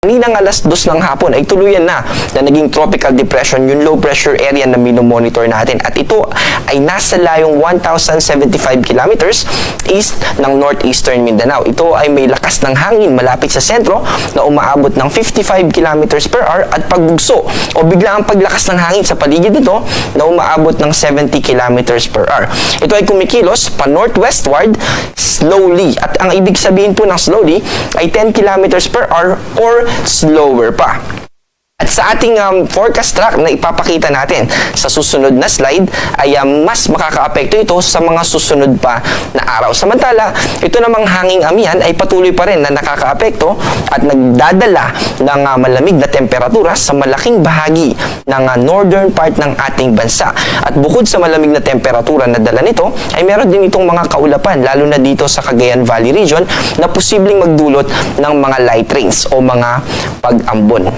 Kaninang alas 2 ng hapon ay tuluyan na naging tropical depression yung low pressure area na minomonitor natin. At ito ay nasa layong 1,075 kilometers east ng northeastern Mindanao. Ito ay may lakas ng hangin malapit sa sentro na umaabot ng 55 kilometers per hour at pagbugso o biglaang paglakas ng hangin sa paligid nito na umaabot ng 70 kilometers per hour. Ito ay kumikilos pa northwestward slowly. At ang ibig sabihin po ng slowly ay 10 kilometers per hour or slower pa. At sa ating forecast track na ipapakita natin sa susunod na slide ay mas makakaapekto ito sa mga susunod pa na araw. Samantala, ito namang hanging amihan ay patuloy pa rin na nakakaapekto at nagdadala ng malamig na temperatura sa malaking bahagi ng northern part ng ating bansa. At bukod sa malamig na temperatura na dala nito, ay meron din itong mga kaulapan, lalo na dito sa Cagayan Valley region, na posibleng magdulot ng mga light rains o mga pag-ambon.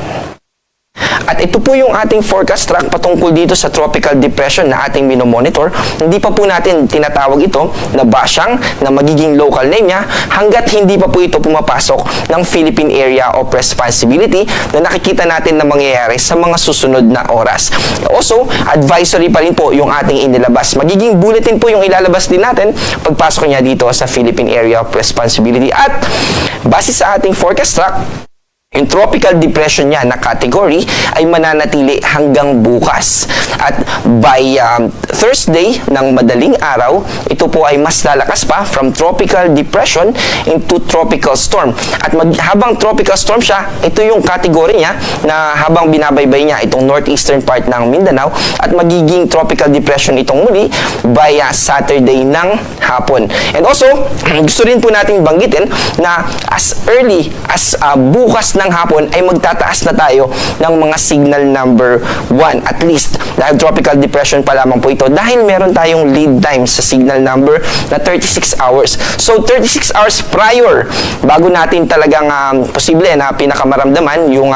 At ito po yung ating forecast track patungkol dito sa tropical depression na ating minomonitor. Hindi pa po natin tinatawag ito na basyang na magiging local name niya hanggat hindi pa po ito pumapasok ng Philippine Area of Responsibility na nakikita natin na mangyayari sa mga susunod na oras. Also, advisory pa rin po yung ating inilabas. Magiging bulletin po yung ilalabas din natin pagpasok niya dito sa Philippine Area of Responsibility. At base sa ating forecast track, yung tropical depression niya na category ay mananatili hanggang bukas. At by Thursday ng madaling araw, ito po ay mas lalakas pa from tropical depression into tropical storm. At habang tropical storm siya, ito yung category niya na habang binabaybay niya itong northeastern part ng Mindanao at magiging tropical depression itong muli by Saturday ng hapon. And also, gusto rin po natin banggitin na as early as bukas ng hapon ay magtataas na tayo ng mga signal number 1 at least dahil tropical depression pa lamang po ito dahil meron tayong lead time sa signal number na 36 hours. So 36 hours prior bago natin talagang posible na pinakamaramdaman yung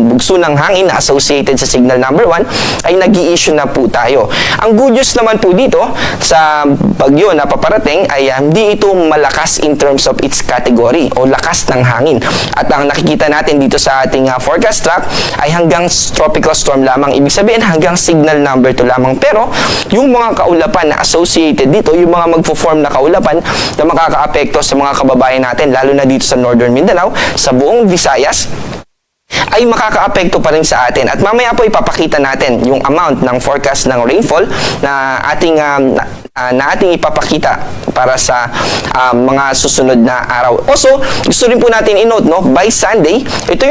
bugso ng hangin na associated sa signal number 1 ay nag-i-issue na po tayo. Ang good news naman po dito sa bagyo na paparating ay hindi ito malakas in terms of its category o lakas ng hangin. At ang nakikita natin dito sa ating forecast track ay hanggang tropical storm lamang. Ibig sabihin hanggang signal number 2 lamang. Pero yung mga kaulapan na associated dito, yung mga magpo-form na kaulapan na makakaapekto sa mga kababayan natin, lalo na dito sa Northern Mindanao, sa buong Visayas, ay makakaapekto pa rin sa atin. At mamaya po ipapakita natin yung amount ng forecast ng rainfall na ating ipapakita para sa mga susunod na araw. Also, gusto rin po natin i-note, no, by Sunday, ito yung